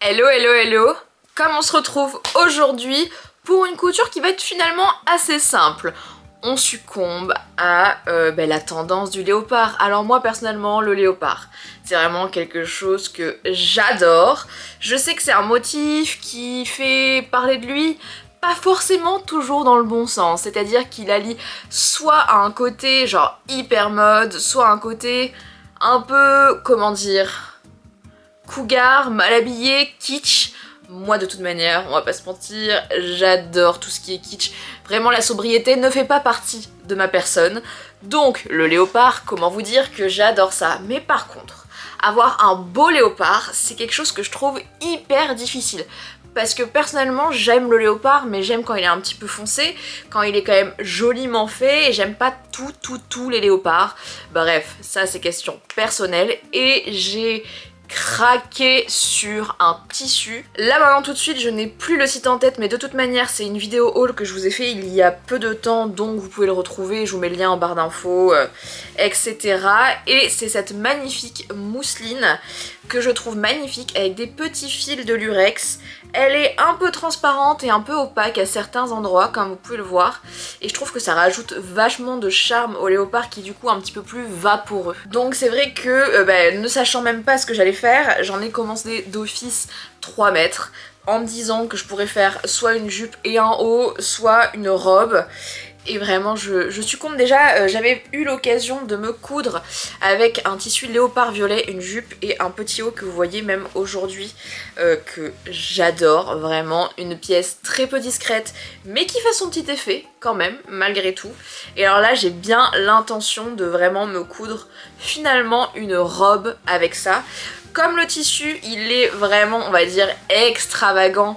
Hello, hello, hello. Comme on se retrouve aujourd'hui pour une couture qui va être finalement assez simple. On succombe à la tendance du léopard. Alors moi personnellement, le léopard, c'est vraiment quelque chose que j'adore. Je sais que c'est un motif qui fait parler de lui, pas forcément toujours dans le bon sens. C'est-à-dire qu'il allie soit un côté genre hyper mode, soit un côté un peu, comment dire, cougar, mal habillé, kitsch. Moi de toute manière, on va pas se mentir, j'adore tout ce qui est kitsch. Vraiment la sobriété ne fait pas partie de ma personne. Donc le léopard, comment vous dire que j'adore ça. Mais par contre, avoir un beau léopard, c'est quelque chose que je trouve hyper difficile. Parce que personnellement j'aime le léopard, mais j'aime quand il est un petit peu foncé, quand il est quand même joliment fait, et j'aime pas tous les léopards. Bref, ça c'est question personnelle, et j'ai craqué sur un tissu. Là maintenant tout de suite je n'ai plus le site en tête, mais de toute manière c'est une vidéo haul que je vous ai fait il y a peu de temps, donc vous pouvez le retrouver, je vous mets le lien en barre d'infos, etc. Et c'est cette magnifique mousseline que je trouve magnifique avec des petits fils de lurex. Elle est un peu transparente et un peu opaque à certains endroits, comme vous pouvez le voir. Et je trouve que ça rajoute vachement de charme au léopard qui est du coup un petit peu plus vaporeux. Donc c'est vrai que, ne sachant même pas ce que j'allais faire, j'en ai commencé d'office 3 mètres, en me disant que je pourrais faire soit une jupe et un haut, soit une robe. Et vraiment je succombe déjà, j'avais eu l'occasion de me coudre avec un tissu léopard violet, une jupe et un petit haut que vous voyez même aujourd'hui, que j'adore, vraiment une pièce très peu discrète mais qui fait son petit effet quand même malgré tout. Et alors là j'ai bien l'intention de vraiment me coudre finalement une robe avec ça. Comme le tissu il est vraiment, on va dire, extravagant,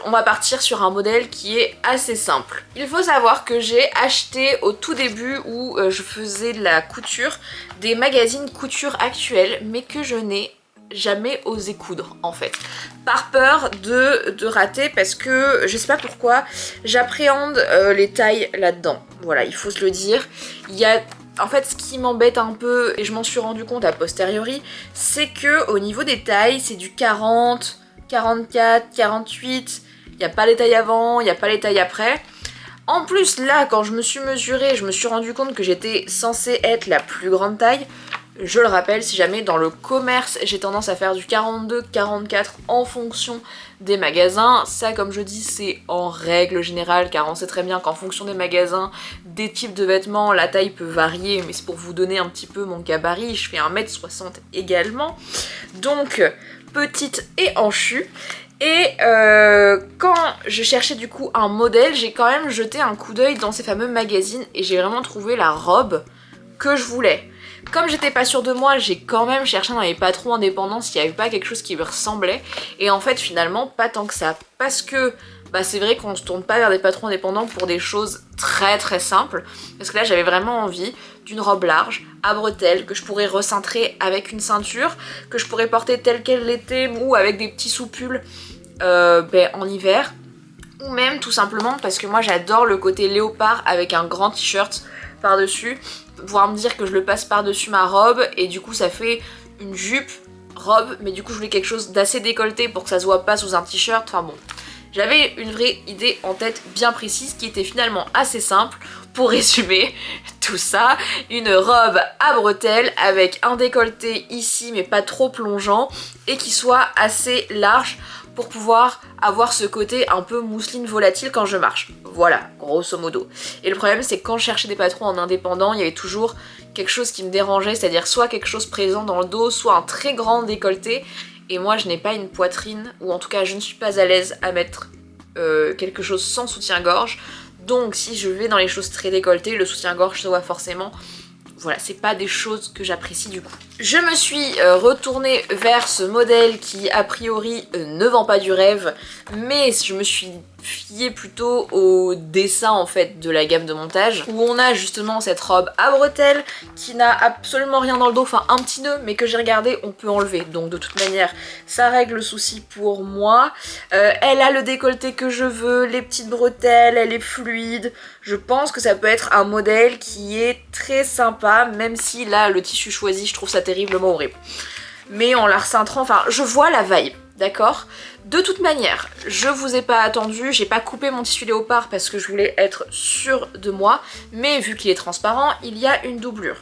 on va partir sur un modèle qui est assez simple. Il faut savoir que j'ai acheté au tout début où je faisais de la couture des magazines couture actuelle, mais que je n'ai jamais osé coudre en fait, par peur de rater, parce que je sais pas pourquoi j'appréhende les tailles là-dedans. Voilà, il faut se le dire. Il y a en fait, ce qui m'embête un peu, et je m'en suis rendu compte a posteriori, c'est que au niveau des tailles, c'est du 40, 44, 48, il n'y a pas les tailles avant, il n'y a pas les tailles après. En plus, là, quand je me suis mesurée, je me suis rendu compte que j'étais censée être la plus grande taille. Je le rappelle, si jamais dans le commerce, j'ai tendance à faire du 42, 44 en fonction des magasins. Ça, comme je dis, c'est en règle générale, car on sait très bien qu'en fonction des magasins, des types de vêtements, la taille peut varier, mais c'est pour vous donner un petit peu mon gabarit. Je fais 1m60 également, donc petite et hanchue. Et quand je cherchais du coup un modèle, j'ai quand même jeté un coup d'œil dans ces fameux magazines et j'ai vraiment trouvé la robe que je voulais. Comme j'étais pas sûre de moi, j'ai quand même cherché dans les patrons indépendants s'il n'y avait pas quelque chose qui me ressemblait. Et en fait, finalement, pas tant que ça. Parce que c'est vrai qu'on se tourne pas vers des patrons indépendants pour des choses très très simples. Parce que là, j'avais vraiment envie d'une robe large, à bretelles, que je pourrais recintrer avec une ceinture, que je pourrais porter telle qu'elle l'était, ou avec des petits soupules en hiver. Ou même tout simplement parce que moi, j'adore le côté léopard avec un grand t-shirt par-dessus. Pouvoir me dire que je le passe par-dessus ma robe et du coup ça fait une jupe, robe, mais du coup je voulais quelque chose d'assez décolleté pour que ça se voit pas sous un t-shirt, enfin bon. J'avais une vraie idée en tête bien précise qui était finalement assez simple. Pour résumer tout ça, une robe à bretelles avec un décolleté ici mais pas trop plongeant et qui soit assez large pour pouvoir avoir ce côté un peu mousseline volatile quand je marche. Voilà, grosso modo. Et le problème c'est que quand je cherchais des patrons en indépendant, il y avait toujours quelque chose qui me dérangeait, c'est-à-dire soit quelque chose présent dans le dos, soit un très grand décolleté. Et moi je n'ai pas une poitrine, ou en tout cas je ne suis pas à l'aise à mettre quelque chose sans soutien-gorge. Donc si je vais dans les choses très décolletées, le soutien-gorge se voit forcément. Voilà, c'est pas des choses que j'apprécie du coup. Je me suis retournée vers ce modèle qui a priori ne vend pas du rêve, mais je me suis fiée plutôt au dessin en fait de la gamme de montage, où on a justement cette robe à bretelles qui n'a absolument rien dans le dos, enfin un petit nœud, mais que j'ai regardé, on peut enlever. Donc de toute manière, ça règle le souci pour moi. Elle a le décolleté que je veux, les petites bretelles, elle est fluide. Je pense que ça peut être un modèle qui est très sympa, même si là, le tissu choisi, je trouve ça terriblement horrible. Mais en la recintrant, enfin, je vois la vibe. d'accord? De toute manière, je vous ai pas attendu, j'ai pas coupé mon tissu léopard parce que je voulais être sûre de moi, mais vu qu'il est transparent, il y a une doublure.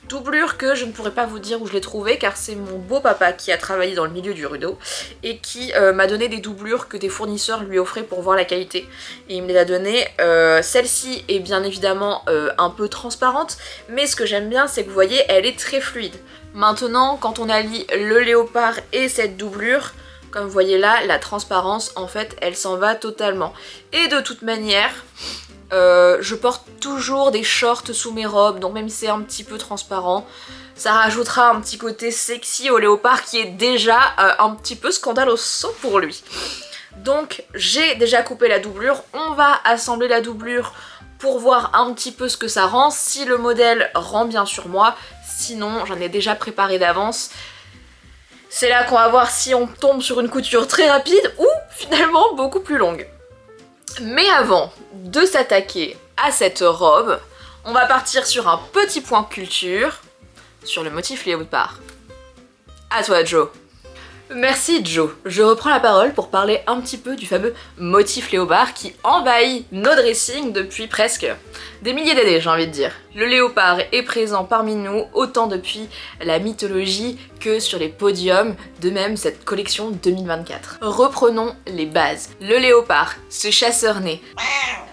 Doublure que je ne pourrais pas vous dire où je l'ai trouvée car c'est mon beau papa qui a travaillé dans le milieu du rideau et qui m'a donné des doublures que des fournisseurs lui offraient pour voir la qualité. Et il me les a données. Celle-ci est bien évidemment un peu transparente, mais ce que j'aime bien c'est que vous voyez, elle est très fluide. Maintenant, quand on allie le léopard et cette doublure, comme vous voyez là, la transparence en fait elle s'en va totalement. Et de toute manière, je porte toujours des shorts sous mes robes, donc même si c'est un petit peu transparent, ça rajoutera un petit côté sexy au léopard qui est déjà un petit peu scandaleux pour lui. Donc j'ai déjà coupé la doublure, on va assembler la doublure pour voir un petit peu ce que ça rend, si le modèle rend bien sur moi, sinon j'en ai déjà préparé d'avance. C'est là qu'on va voir si on tombe sur une couture très rapide ou finalement beaucoup plus longue. Mais avant de s'attaquer à cette robe, on va partir sur un petit point culture sur le motif léopard. À toi Joe. Merci Joe. Je reprends la parole pour parler un petit peu du fameux motif léopard qui envahit nos dressings depuis presque des milliers d'années, j'ai envie de dire. Le léopard est présent parmi nous autant depuis la mythologie que sur les podiums, de même cette collection 2024. Reprenons les bases. Le léopard, ce chasseur né,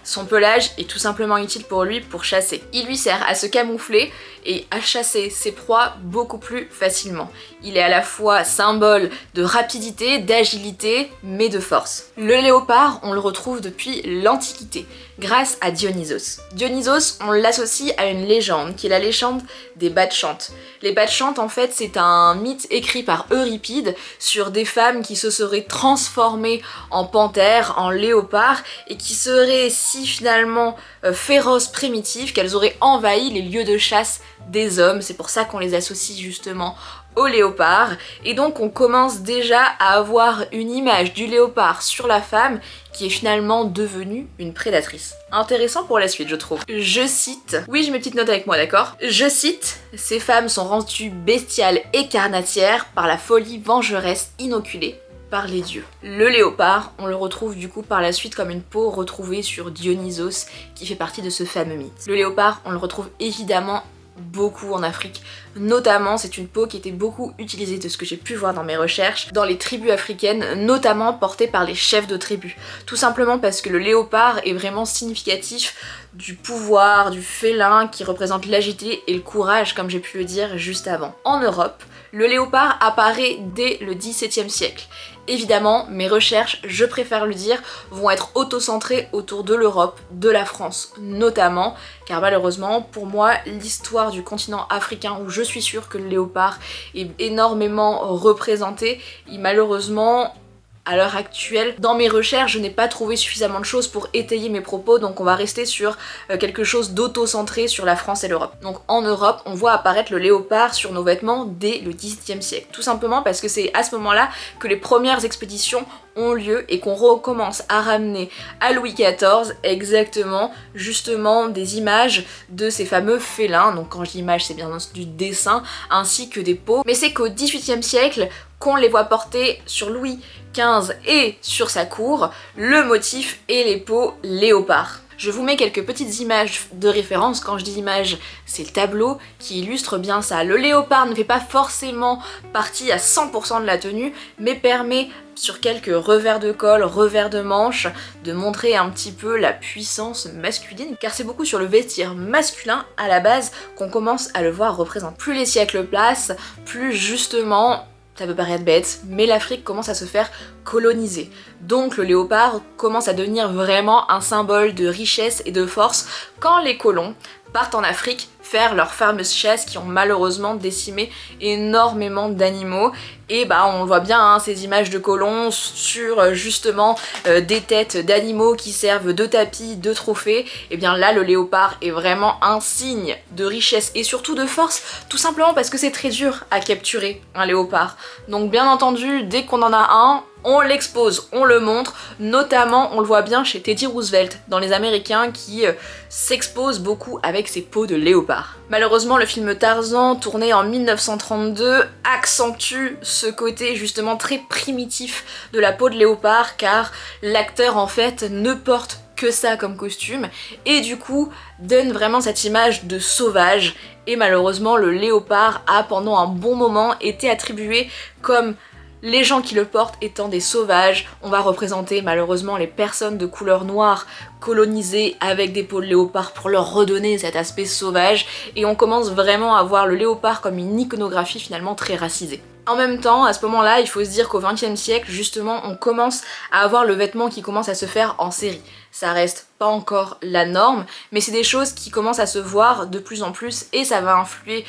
son pelage est tout simplement utile pour lui pour chasser. Il lui sert à se camoufler et à chasser ses proies beaucoup plus facilement. Il est à la fois symbole de rapidité, d'agilité, mais de force. Le léopard, on le retrouve depuis l'Antiquité, grâce à Dionysos. Dionysos, on l'associe à une légende, qui est la légende des Bacchante. Les Bacchante, en fait, c'est un mythe écrit par Euripide sur des femmes qui se seraient transformées en panthères, en léopards, et qui seraient si finalement féroces, primitives, qu'elles auraient envahi les lieux de chasse des hommes. C'est pour ça qu'on les associe justement au léopard, et donc on commence déjà à avoir une image du léopard sur la femme qui est finalement devenue une prédatrice. Intéressant pour la suite, je trouve. Je cite, oui j'ai mes petites notes avec moi, d'accord? Je cite, ces femmes sont rendues bestiales et carnassières par la folie vengeresse inoculée par les dieux. Le léopard, on le retrouve du coup par la suite comme une peau retrouvée sur Dionysos qui fait partie de ce fameux mythe. Le léopard, on le retrouve évidemment beaucoup en Afrique, notamment c'est une peau qui était beaucoup utilisée de ce que j'ai pu voir dans mes recherches dans les tribus africaines, notamment portée par les chefs de tribu, tout simplement parce que le léopard est vraiment significatif du pouvoir, du félin qui représente l'agilité et le courage comme j'ai pu le dire juste avant. En Europe, le léopard apparaît dès le XVIIe siècle. Évidemment, mes recherches, je préfère le dire, vont être auto-centrées autour de l'Europe, de la France notamment, car malheureusement, pour moi, l'histoire du continent africain, où je suis sûre que le léopard est énormément représenté, malheureusement, à l'heure actuelle, dans mes recherches, je n'ai pas trouvé suffisamment de choses pour étayer mes propos, donc on va rester sur quelque chose d'auto-centré sur la France et l'Europe. Donc en Europe, on voit apparaître le léopard sur nos vêtements dès le XVIIe siècle. Tout simplement parce que c'est à ce moment-là que les premières expéditions ont lieu et qu'on recommence à ramener à Louis XIV exactement justement des images de ces fameux félins. Donc quand je dis images, c'est bien du dessin ainsi que des peaux. Mais c'est qu'au XVIIIe siècle qu'on les voit porter sur Louis XV et sur sa cour, le motif et les peaux léopard. Je vous mets quelques petites images de référence. Quand je dis images, c'est le tableau qui illustre bien ça. Le léopard ne fait pas forcément partie à 100% de la tenue, mais permet sur quelques revers de col, revers de manche, de montrer un petit peu la puissance masculine, car c'est beaucoup sur le vestir masculin à la base qu'on commence à le voir représenter. Plus les siècles passent, plus justement, ça peut paraître bête, mais l'Afrique commence à se faire coloniser. Donc le léopard commence à devenir vraiment un symbole de richesse et de force quand les colons partent en Afrique faire leurs fameuses chasses qui ont malheureusement décimé énormément d'animaux. Et bah on voit bien hein, ces images de colons sur justement des têtes d'animaux qui servent de tapis, de trophées. Et bien là le léopard est vraiment un signe de richesse et surtout de force, tout simplement parce que c'est très dur à capturer un léopard. Donc bien entendu, dès qu'on en a un, on l'expose, on le montre, notamment on le voit bien chez Teddy Roosevelt, dans les Américains qui s'exposent beaucoup avec ses peaux de léopard. Malheureusement, le film Tarzan, tourné en 1932, accentue ce côté justement très primitif de la peau de léopard, car l'acteur en fait ne porte que ça comme costume, et du coup donne vraiment cette image de sauvage, et malheureusement le léopard a pendant un bon moment été attribué comme les gens qui le portent étant des sauvages. On va représenter malheureusement les personnes de couleur noire colonisées avec des peaux de léopard pour leur redonner cet aspect sauvage, et on commence vraiment à voir le léopard comme une iconographie finalement très racisée. En même temps, à ce moment-là, il faut se dire qu'au XXe siècle, justement, on commence à avoir le vêtement qui commence à se faire en série. Ça reste pas encore la norme, mais c'est des choses qui commencent à se voir de plus en plus, et ça va influer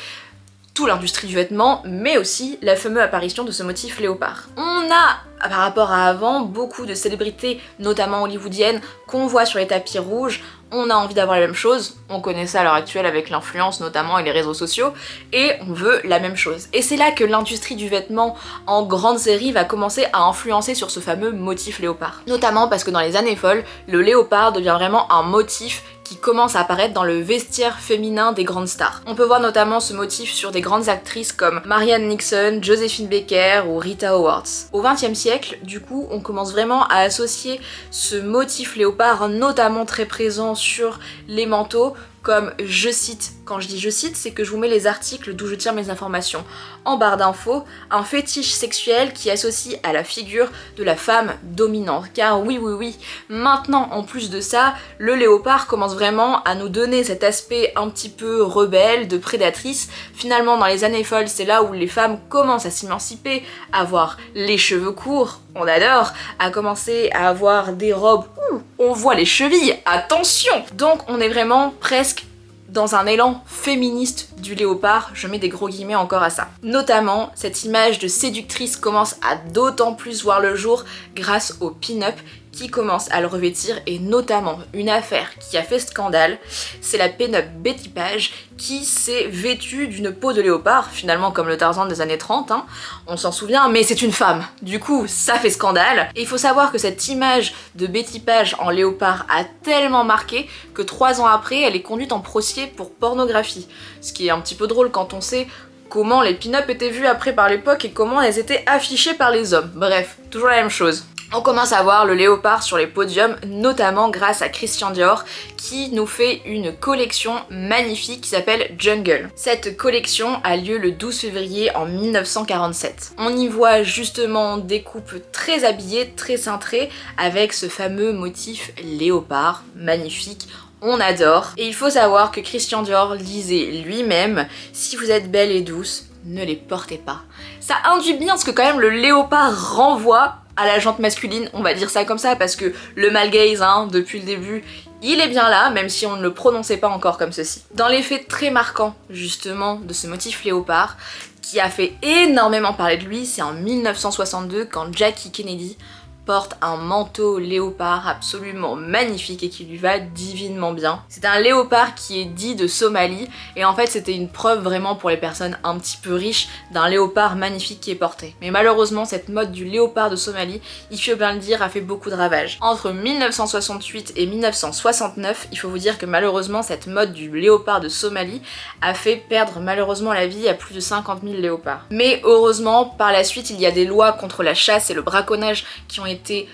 toute l'industrie du vêtement, mais aussi la fameuse apparition de ce motif léopard. On a, par rapport à avant, beaucoup de célébrités, notamment hollywoodiennes, qu'on voit sur les tapis rouges. On a envie d'avoir la même chose, on connaît ça à l'heure actuelle avec l'influence notamment et les réseaux sociaux, et on veut la même chose. Et c'est là que l'industrie du vêtement en grande série va commencer à influencer sur ce fameux motif léopard. Notamment parce que dans les années folles, le léopard devient vraiment un motif qui commence à apparaître dans le vestiaire féminin des grandes stars. On peut voir notamment ce motif sur des grandes actrices comme Marianne Nixon, Joséphine Baker ou Rita Hayworth. Au XXe siècle, du coup, on commence vraiment à associer ce motif léopard, notamment très présent sur les manteaux, comme je cite. Quand je dis je cite, c'est que je vous mets les articles d'où je tire mes informations en barre d'infos, un fétiche sexuel qui associe à la figure de la femme dominante. Car oui, maintenant en plus de ça, le léopard commence vraiment à nous donner cet aspect un petit peu rebelle, de prédatrice. Finalement dans les années folles, c'est là où les femmes commencent à s'émanciper, à avoir les cheveux courts, on adore, à commencer à avoir des robes où on voit les chevilles, attention! Donc on est vraiment presque dans un élan féministe du léopard, je mets des gros guillemets encore à ça. Notamment, cette image de séductrice commence à d'autant plus voir le jour grâce au pin-up qui commence à le revêtir, et notamment une affaire qui a fait scandale, c'est la pin-up Betty Page qui s'est vêtue d'une peau de léopard, finalement comme le Tarzan des années 30, hein, on s'en souvient, mais c'est une femme, du coup ça fait scandale. Et il faut savoir que cette image de Betty Page en léopard a tellement marqué que 3 ans après, elle est conduite en procès pour pornographie, ce qui est un petit peu drôle quand on sait comment les pin-up étaient vus après par l'époque et comment elles étaient affichées par les hommes. Bref, toujours la même chose. On commence à voir le léopard sur les podiums, notamment grâce à Christian Dior, qui nous fait une collection magnifique qui s'appelle Jungle. Cette collection a lieu le 12 février en 1947. On y voit justement des coupes très habillées, très cintrées, avec ce fameux motif léopard, magnifique. On adore. Et il faut savoir que Christian Dior disait lui-même « Si vous êtes belle et douce, ne les portez pas ». Ça induit bien ce que quand même le léopard renvoie à la jante masculine, on va dire ça comme ça, parce que le male gaze, hein, depuis le début, il est bien là, même si on ne le prononçait pas encore comme ceci. Dans les faits très marquants, justement, de ce motif léopard, qui a fait énormément parler de lui, c'est en 1962, quand Jackie Kennedy porte un manteau léopard absolument magnifique et qui lui va divinement bien. C'est un léopard qui est dit de Somalie, et en fait c'était une preuve vraiment pour les personnes un petit peu riches d'un léopard magnifique qui est porté. Mais malheureusement cette mode du léopard de Somalie, il faut bien le dire, a fait beaucoup de ravages. Entre 1968 et 1969, il faut vous dire que malheureusement cette mode du léopard de Somalie a fait perdre malheureusement la vie à plus de 50 000 léopards. Mais heureusement par la suite il y a des lois contre la chasse et le braconnage qui ont été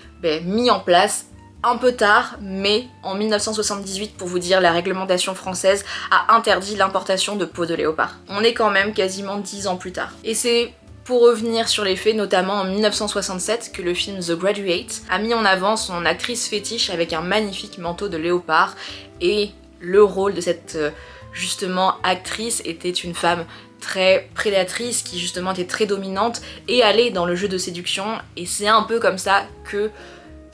mis en place un peu tard, mais en 1978, pour vous dire, la réglementation française a interdit l'importation de peau de léopard. On est quand même quasiment 10 ans plus tard. Et c'est pour revenir sur les faits, notamment en 1967, que le film The Graduate a mis en avant son actrice fétiche avec un magnifique manteau de léopard, et le rôle de cette justement actrice était une femme très prédatrice qui justement était très dominante et allait dans le jeu de séduction, et c'est un peu comme ça que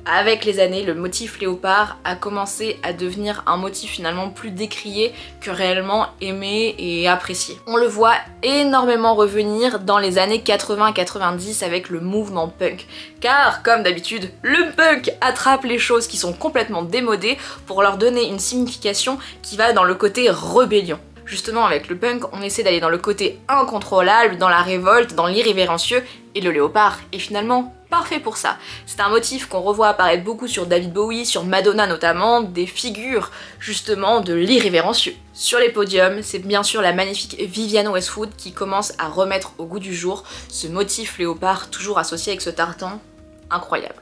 avec les années le motif léopard a commencé à devenir un motif finalement plus décrié que réellement aimé et apprécié. On le voit énormément revenir dans les années 80-90 avec le mouvement punk, car comme d'habitude le punk attrape les choses qui sont complètement démodées pour leur donner une signification qui va dans le côté rébellion. Justement avec le punk, on essaie d'aller dans le côté incontrôlable, dans la révolte, dans l'irrévérencieux, et le léopard est finalement pas parfait pour ça. C'est un motif qu'on revoit apparaître beaucoup sur David Bowie, sur Madonna notamment, des figures justement de l'irrévérencieux. Sur les podiums, c'est bien sûr la magnifique Vivienne Westwood qui commence à remettre au goût du jour ce motif léopard toujours associé avec ce tartan incroyable.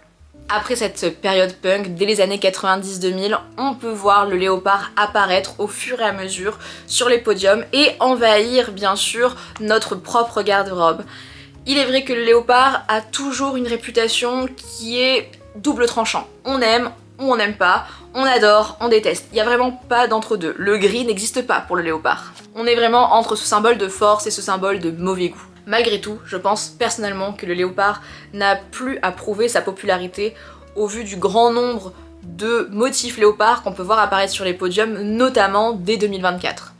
Après cette période punk, dès les années 90-2000, on peut voir le léopard apparaître au fur et à mesure sur les podiums et envahir bien sûr notre propre garde-robe. Il est vrai que le léopard a toujours une réputation qui est double tranchant. On aime ou on n'aime pas, on adore, on déteste. Il n'y a vraiment pas d'entre-deux. Le gris n'existe pas pour le léopard. On est vraiment entre ce symbole de force et ce symbole de mauvais goût. Malgré tout, je pense personnellement que le léopard n'a plus à prouver sa popularité au vu du grand nombre de motifs léopard qu'on peut voir apparaître sur les podiums, notamment dès 2024.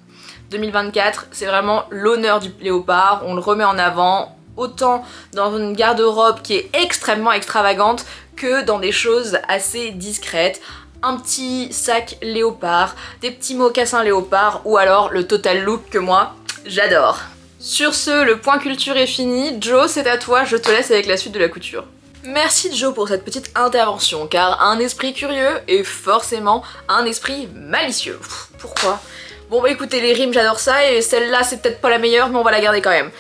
2024, c'est vraiment l'honneur du léopard, on le remet en avant, autant dans une garde-robe qui est extrêmement extravagante que dans des choses assez discrètes. Un petit sac léopard, des petits mocassins léopard ou alors le total look que moi, j'adore. Sur ce, le point culture est fini. Joe, c'est à toi, je te laisse avec la suite de la couture. Merci Joe pour cette petite intervention, car un esprit curieux est forcément un esprit malicieux. Pourquoi ? Bon bah écoutez, les rimes j'adore ça, et celle-là c'est peut-être pas la meilleure, mais on va la garder quand même.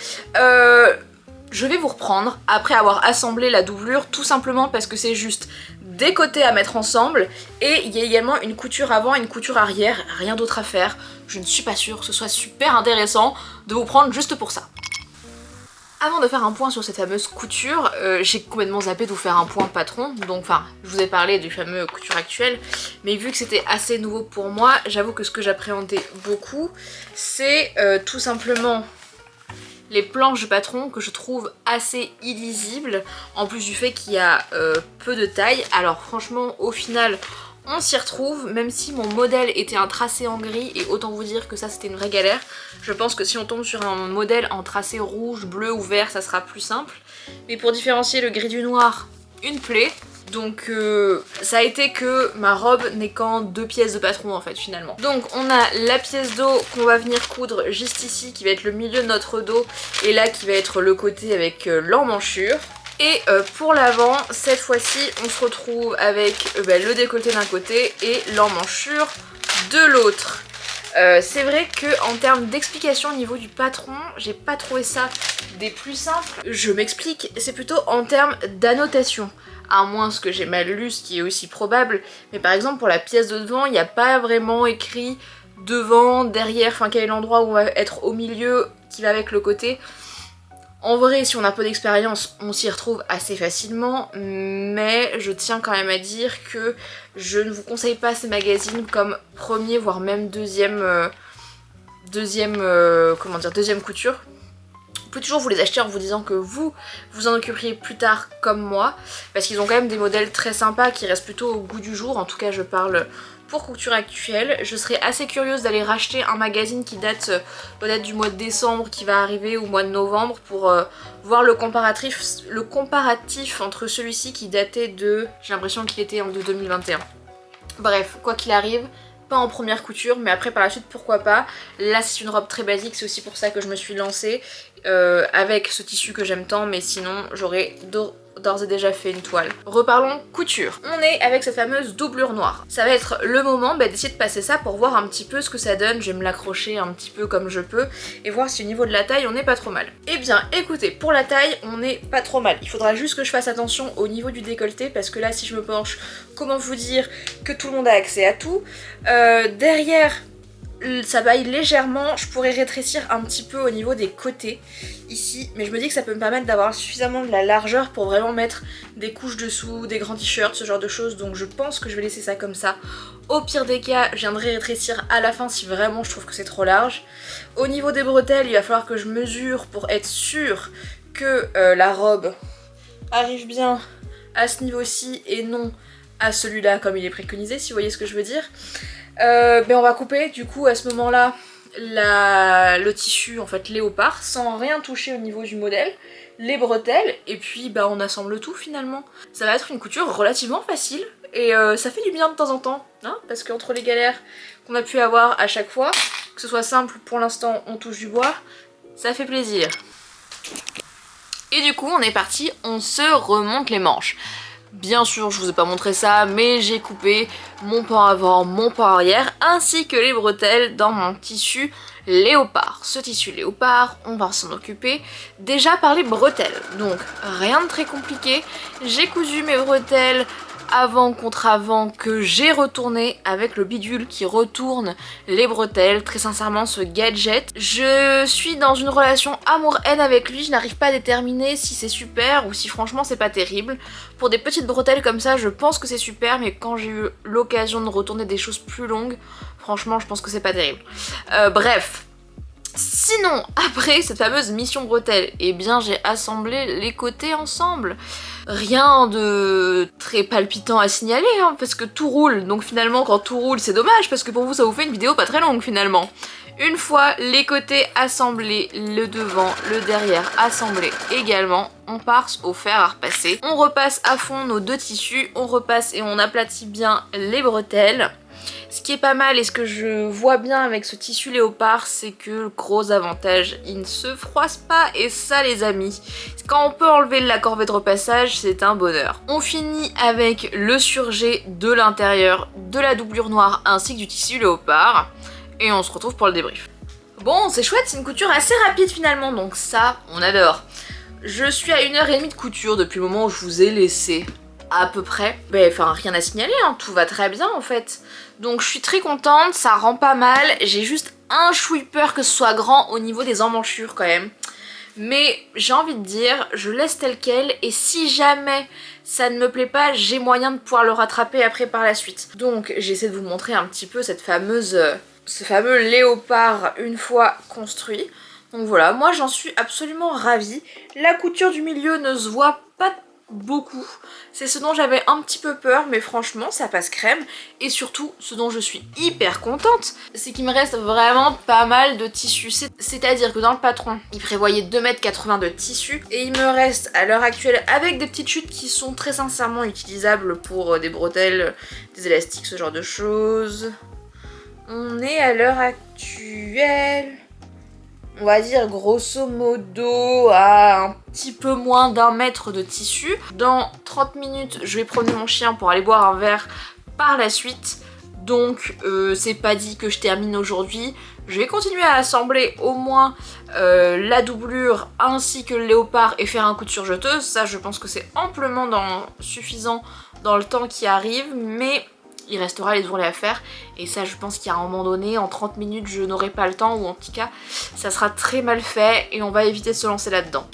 Je vais vous reprendre après avoir assemblé la doublure, tout simplement parce que c'est juste des côtés à mettre ensemble, et il y a également une couture avant et une couture arrière, rien d'autre à faire. Je ne suis pas sûre que ce soit super intéressant de vous prendre juste pour ça. Avant de faire un point sur cette fameuse couture, j'ai complètement zappé de vous faire un point patron, donc enfin, je vous ai parlé du fameux couture actuel, mais vu que c'était assez nouveau pour moi, j'avoue que ce que j'appréhendais beaucoup, c'est tout simplement les planches de patron que je trouve assez illisibles, en plus du fait qu'il y a peu de taille. Alors franchement, au final, on s'y retrouve, même si mon modèle était un tracé en gris, et autant vous dire que ça c'était une vraie galère. Je pense que si on tombe sur un modèle en tracé rouge, bleu ou vert, ça sera plus simple. Mais pour différencier le gris du noir, une plaie. Donc ça a été que ma robe n'est qu'en 2 pièces de patron en fait finalement. Donc on a la pièce dos qu'on va venir coudre juste ici, qui va être le milieu de notre dos, et là qui va être le côté avec l'emmanchure. Et pour l'avant, cette fois-ci, on se retrouve avec le décolleté d'un côté et l'emmanchure de l'autre. C'est vrai que en termes d'explication au niveau du patron, j'ai pas trouvé ça des plus simples. Je m'explique, c'est plutôt en termes d'annotation. À moins que j'ai mal lu, ce qui est aussi probable. Mais par exemple, pour la pièce de devant, il n'y a pas vraiment écrit devant, derrière, enfin quel est l'endroit où on va être au milieu, qui va avec le côté. En vrai, si on a un peu d'expérience, on s'y retrouve assez facilement, mais je tiens quand même à dire que je ne vous conseille pas ces magazines comme premier, voire même deuxième couture. Vous pouvez toujours vous les acheter en vous disant que vous en occuperiez plus tard comme moi, parce qu'ils ont quand même des modèles très sympas qui restent plutôt au goût du jour. En tout cas, je parle pour couture actuelle. Je serais assez curieuse d'aller racheter un magazine qui date peut-être du mois de décembre, qui va arriver, au mois de novembre, pour voir le comparatif entre celui-ci qui datait de... j'ai l'impression qu'il était de 2021. Bref, quoi qu'il arrive, pas en première couture, mais après par la suite pourquoi pas. Là c'est une robe très basique, c'est aussi pour ça que je me suis lancée avec ce tissu que j'aime tant, mais sinon j'aurais d'ores et déjà fait une toile. Reparlons couture. On est avec cette fameuse doublure noire. Ça va être le moment d'essayer de passer ça pour voir un petit peu ce que ça donne. Je vais me l'accrocher un petit peu comme je peux et voir si au niveau de la taille on n'est pas trop mal. Eh bien écoutez, pour la taille on n'est pas trop mal. Il faudra juste que je fasse attention au niveau du décolleté, parce que là si je me penche, comment vous dire que tout le monde a accès à tout. Derrière, ça baille légèrement, je pourrais rétrécir un petit peu au niveau des côtés ici, mais je me dis que ça peut me permettre d'avoir suffisamment de la largeur pour vraiment mettre des couches dessous, des grands t-shirts, ce genre de choses, donc je pense que je vais laisser ça comme ça. Au pire des cas, je viendrai rétrécir à la fin si vraiment je trouve que c'est trop large. Au niveau des bretelles, il va falloir que je mesure pour être sûre que la robe arrive bien à ce niveau-ci et non à celui-là comme il est préconisé, si vous voyez ce que je veux dire. On va couper du coup à ce moment-là le tissu en fait léopard sans rien toucher au niveau du modèle, les bretelles, et puis on assemble tout finalement. Ça va être une couture relativement facile et ça fait du bien de temps en temps, hein, parce qu'entre les galères qu'on a pu avoir à chaque fois, que ce soit simple, pour l'instant on touche du bois, ça fait plaisir. Et du coup on est parti, on se remonte les manches. Bien sûr, je vous ai pas montré ça, mais j'ai coupé mon pan avant, mon pan arrière, ainsi que les bretelles dans mon tissu léopard. Ce tissu léopard, on va s'en occuper déjà par les bretelles. Donc, rien de très compliqué. J'ai cousu mes bretelles avant contre avant que j'ai retourné avec le bidule qui retourne les bretelles. Très sincèrement, ce gadget, je suis dans une relation amour-haine avec lui. Je n'arrive pas à déterminer si c'est super ou si franchement c'est pas terrible. Pour des petites bretelles comme ça, je pense que c'est super, mais quand j'ai eu l'occasion de retourner des choses plus longues, franchement je pense que c'est pas terrible. Bref. Sinon, après cette fameuse mission bretelle, eh bien j'ai assemblé les côtés ensemble. Rien de très palpitant à signaler, hein, parce que tout roule. Donc finalement, quand tout roule, c'est dommage, parce que pour vous, ça vous fait une vidéo pas très longue finalement. Une fois les côtés assemblés, le devant, le derrière assemblés également, on passe au fer à repasser. On repasse à fond nos deux tissus, on repasse et on aplatit bien les bretelles. Ce qui est pas mal et ce que je vois bien avec ce tissu léopard, c'est que le gros avantage, il ne se froisse pas, et ça les amis, quand on peut enlever la corvée de repassage, c'est un bonheur. On finit avec le surjet de l'intérieur, de la doublure noire ainsi que du tissu léopard, et on se retrouve pour le débrief. Bon, c'est chouette, c'est une couture assez rapide finalement, donc ça, on adore. Je suis à 1h30 de couture depuis le moment où je vous ai laissé. À peu près. Enfin, rien à signaler, hein, tout va très bien en fait. Donc je suis très contente, ça rend pas mal. J'ai juste un chouille peur que ce soit grand au niveau des emmanchures quand même. Mais j'ai envie de dire, je laisse tel quel et si jamais ça ne me plaît pas, j'ai moyen de pouvoir le rattraper après par la suite. Donc j'essaie de vous montrer un petit peu ce fameux léopard une fois construit. Donc voilà, moi j'en suis absolument ravie. La couture du milieu ne se voit pas beaucoup, c'est ce dont j'avais un petit peu peur, mais franchement ça passe crème. Et surtout ce dont je suis hyper contente, c'est qu'il me reste vraiment pas mal de tissu. C'est-à-dire que dans le patron il prévoyait 2,80 m de tissu et il me reste à l'heure actuelle, avec des petites chutes qui sont très sincèrement utilisables pour des bretelles, des élastiques, ce genre de choses. On est à l'heure actuelle, on va dire grosso modo à un petit peu moins d'1 mètre de tissu. Dans 30 minutes, je vais promener mon chien pour aller boire un verre par la suite. Donc c'est pas dit que je termine aujourd'hui. Je vais continuer à assembler au moins la doublure ainsi que le léopard et faire un coup de surjeteuse. Ça je pense que c'est amplement suffisant dans le temps qui arrive, mais il restera les ourlets à faire et ça je pense qu'à un moment donné en 30 minutes je n'aurai pas le temps, ou en tout cas ça sera très mal fait et on va éviter de se lancer là-dedans.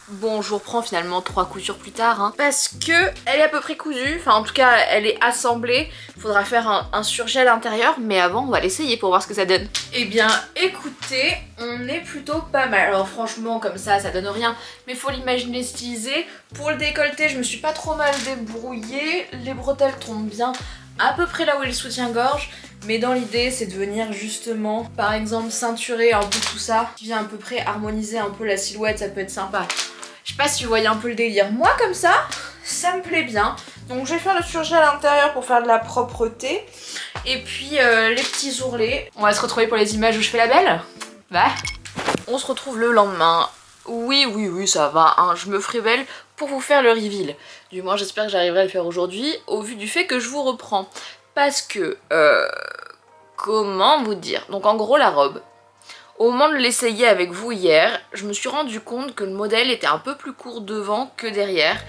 Bon, je vous reprends finalement 3 coutures plus tard, hein, parce que elle est à peu près cousue, enfin en tout cas elle est assemblée. Il faudra faire un surjet à l'intérieur, mais avant on va l'essayer pour voir ce que ça donne. Eh bien écoutez, on est plutôt pas mal. Alors franchement comme ça donne rien, mais faut l'imaginer stylisé. Pour le décolleté je me suis pas trop mal débrouillée, les bretelles tombent bien à peu près là où est le soutien-gorge. Mais dans l'idée c'est de venir justement par exemple ceinturer un peu tout ça, qui vient à peu près harmoniser un peu la silhouette, ça peut être sympa. Je sais pas si vous voyez un peu le délire. Moi comme ça me plaît bien. Donc je vais faire le surjet à l'intérieur pour faire de la propreté. Et puis les petits ourlets. On va se retrouver pour les images où je fais la belle. Bah. On se retrouve le lendemain. Oui ça va, hein. Je me ferai belle pour vous faire le reveal. Du moins j'espère que j'arriverai à le faire aujourd'hui au vu du fait que je vous reprends. Parce que, comment vous dire? Donc en gros la robe, au moment de l'essayer avec vous hier, je me suis rendu compte que le modèle était un peu plus court devant que derrière.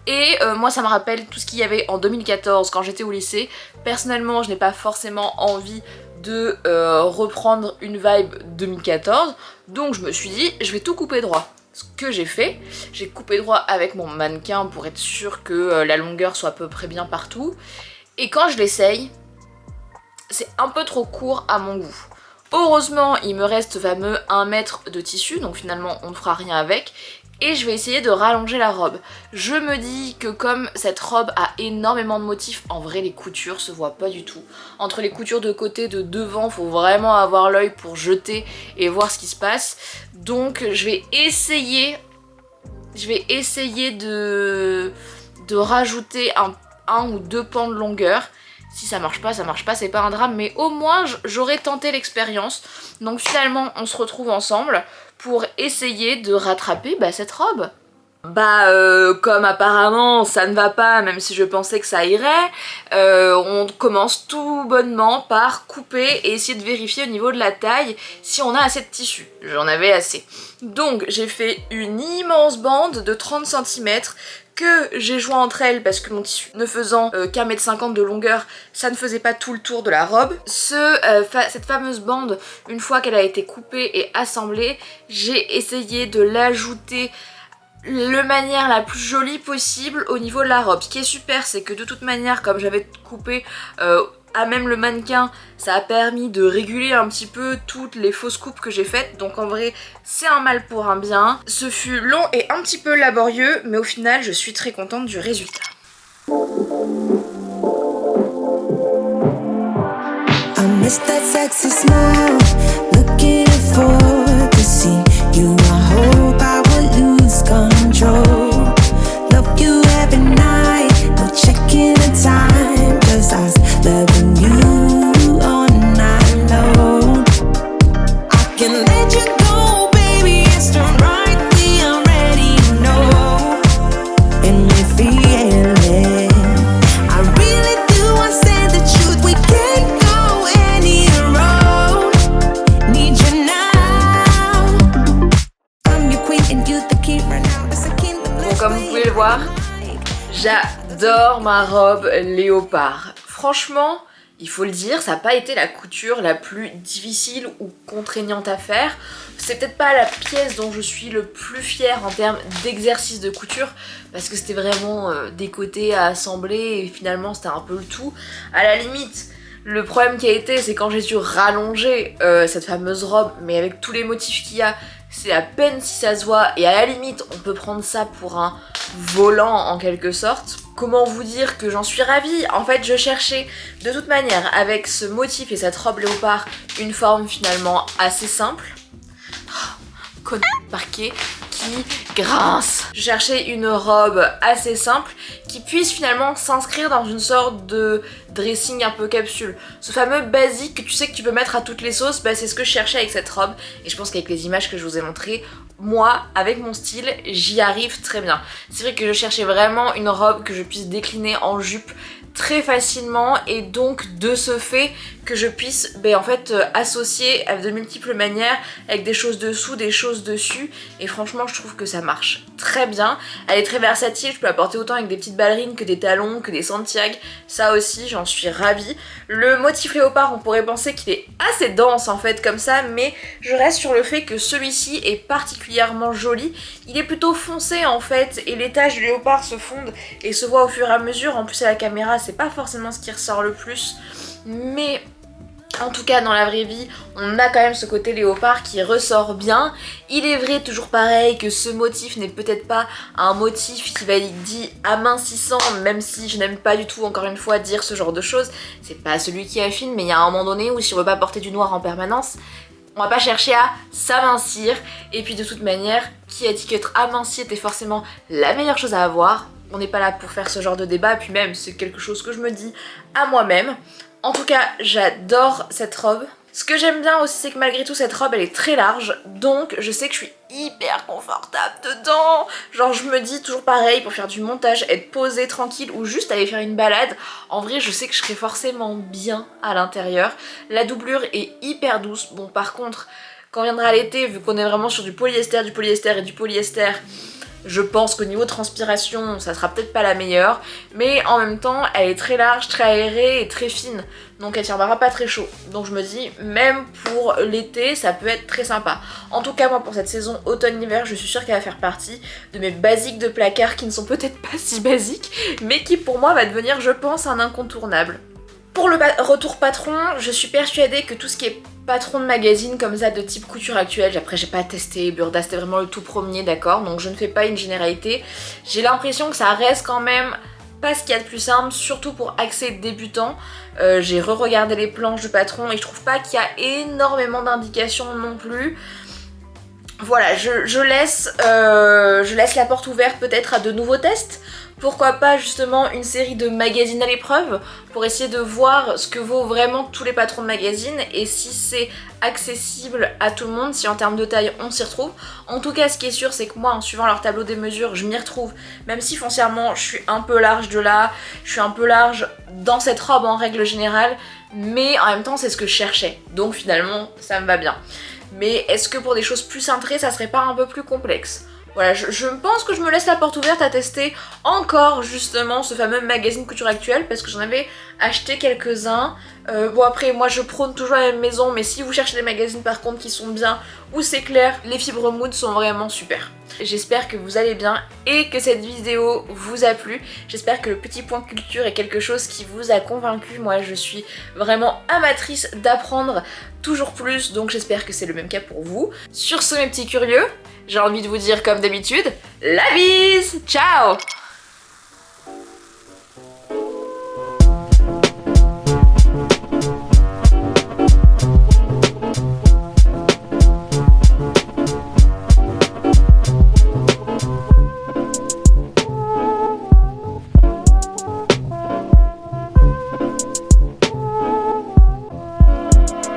Et moi ça me rappelle tout ce qu'il y avait en 2014 quand j'étais au lycée. Personnellement je n'ai pas forcément envie de reprendre une vibe 2014. Donc je me suis dit je vais tout couper droit. Ce que j'ai fait, j'ai coupé droit avec mon mannequin pour être sûre que la longueur soit à peu près bien partout. Et quand je l'essaye, c'est un peu trop court à mon goût. Heureusement, il me reste ce fameux 1 mètre de tissu, donc finalement on ne fera rien avec. Et je vais essayer de rallonger la robe. Je me dis que comme cette robe a énormément de motifs, en vrai les coutures se voient pas du tout. Entre les coutures de côté, de devant, faut vraiment avoir l'œil pour jeter et voir ce qui se passe. Donc je vais essayer de rajouter un ou 2 pans de longueur. Si ça marche pas, c'est pas un drame, mais au moins j'aurais tenté l'expérience. Donc finalement on se retrouve ensemble pour essayer de rattraper cette robe. Comme apparemment ça ne va pas, même si je pensais que ça irait, on commence tout bonnement par couper et essayer de vérifier au niveau de la taille si on a assez de tissu. J'en avais assez. Donc j'ai fait une immense bande de 30 cm que j'ai joint entre elles parce que mon tissu ne faisant qu'1,50 m de longueur, ça ne faisait pas tout le tour de la robe. Cette fameuse bande, une fois qu'elle a été coupée et assemblée, j'ai essayé de l'ajouter de manière la plus jolie possible au niveau de la robe. Ce qui est super, c'est que de toute manière, comme j'avais coupé à même le mannequin, ça a permis de réguler un petit peu toutes les fausses coupes que j'ai faites. Donc en vrai, c'est un mal pour un bien. Ce fut long et un petit peu laborieux, mais au final, je suis très contente du résultat. I miss that sexy smile, looking forward to see you. I hope I will lose control. Love you every night, no checking the time, 'cause I was loving you all night long. I can let you go, baby, it's done right, we already know, and we feel it. I really do, I say the truth, we can't go any road. Need you now. I'm your queen and you the king right now. It's a kingdom. Bon, comme vous pouvez le voir, j'adore ma robe léopard. Franchement, il faut le dire, ça n'a pas été la couture la plus difficile ou contraignante à faire. C'est peut-être pas la pièce dont je suis le plus fière en termes d'exercice de couture, parce que c'était vraiment des côtés à assembler et finalement c'était un peu le tout. À la limite, le problème qui a été, c'est quand j'ai dû rallonger cette fameuse robe, mais avec tous les motifs qu'il y a, c'est à peine si ça se voit, et à la limite on peut prendre ça pour un volant en quelque sorte. Comment vous dire que j'en suis ravie? En fait, je cherchais de toute manière avec ce motif et cette robe léopard une forme finalement assez simple. Parquet qui grince. Je cherchais une robe assez simple qui puisse finalement s'inscrire dans une sorte de dressing un peu capsule. Ce fameux basique que tu sais que tu peux mettre à toutes les sauces, c'est ce que je cherchais avec cette robe, et je pense qu'avec les images que je vous ai montrées, moi, avec mon style, j'y arrive très bien. C'est vrai que je cherchais vraiment une robe que je puisse décliner en jupe très facilement, et donc de ce fait que je puisse associer de multiples manières avec des choses dessous, des choses dessus, et franchement je trouve que ça marche très bien. Elle est très versatile, je peux la porter autant avec des petites ballerines que des talons, que des Santiago, ça aussi j'en suis ravie. Le motif léopard, on pourrait penser qu'il est assez dense en fait comme ça, mais je reste sur le fait que celui-ci est particulièrement joli. Il est plutôt foncé en fait, et les taches du léopard se fondent et se voient au fur et à mesure. En plus à la caméra c'est pas forcément ce qui ressort le plus, mais en tout cas dans la vraie vie on a quand même ce côté léopard qui ressort bien. Il est vrai, toujours pareil, que ce motif n'est peut-être pas un motif qui va être dit amincissant, même si je n'aime pas du tout encore une fois dire ce genre de choses. C'est pas celui qui affine, mais il y a un moment donné où si on veut pas porter du noir en permanence, on va pas chercher à s'amincir. Et puis de toute manière, qui a dit qu'être aminci était forcément la meilleure chose à avoir? On n'est pas là pour faire ce genre de débat, puis même c'est quelque chose que je me dis à moi-même. En tout cas, j'adore cette robe. Ce que j'aime bien aussi, c'est que malgré tout, cette robe, elle est très large, donc je sais que je suis hyper confortable dedans. Genre, je me dis toujours pareil, pour faire du montage, être posée, tranquille, ou juste aller faire une balade. En vrai, je sais que je serai forcément bien à l'intérieur. La doublure est hyper douce. Bon, par contre, quand viendra l'été, vu qu'on est vraiment sur du polyester et du polyester, je pense qu'au niveau transpiration, ça sera peut-être pas la meilleure, mais en même temps, elle est très large, très aérée et très fine, donc elle tiendra pas très chaud. Donc je me dis, même pour l'été, ça peut être très sympa. En tout cas, moi, pour cette saison automne-hiver, je suis sûre qu'elle va faire partie de mes basiques de placard qui ne sont peut-être pas si basiques, mais qui pour moi va devenir, je pense, un incontournable. Pour le retour patron, je suis persuadée que tout ce qui est patron de magazine comme ça de type couture actuelle, après j'ai pas testé, Burda c'était vraiment le tout premier, d'accord, donc je ne fais pas une généralité. J'ai l'impression que ça reste quand même pas ce qu'il y a de plus simple, surtout pour accès débutant. J'ai re-regardé les planches du patron et je trouve pas qu'il y a énormément d'indications non plus. Voilà, je laisse la porte ouverte peut-être à de nouveaux tests. Pourquoi pas justement une série de magazines à l'épreuve pour essayer de voir ce que vaut vraiment tous les patrons de magazines et si c'est accessible à tout le monde, si en termes de taille on s'y retrouve. En tout cas, ce qui est sûr, c'est que moi, en suivant leur tableau des mesures, je m'y retrouve, même si foncièrement je suis un peu large de là, je suis un peu large dans cette robe en règle générale, mais en même temps c'est ce que je cherchais, donc finalement ça me va bien. Mais est-ce que pour des choses plus cintrées, ça serait pas un peu plus complexe ? Voilà, je pense que je me laisse la porte ouverte à tester encore justement ce fameux magazine couture actuelle parce que j'en avais acheté quelques-uns. Bon après, moi je prône toujours la même maison, mais si vous cherchez des magazines par contre qui sont bien, où c'est clair, les fibres mood sont vraiment super. J'espère que vous allez bien et que cette vidéo vous a plu. J'espère que le petit point culture est quelque chose qui vous a convaincu. Moi je suis vraiment amatrice d'apprendre toujours plus, donc j'espère que c'est le même cas pour vous. Sur ce mes petits curieux, j'ai envie de vous dire comme d'habitude, la bise! Ciao!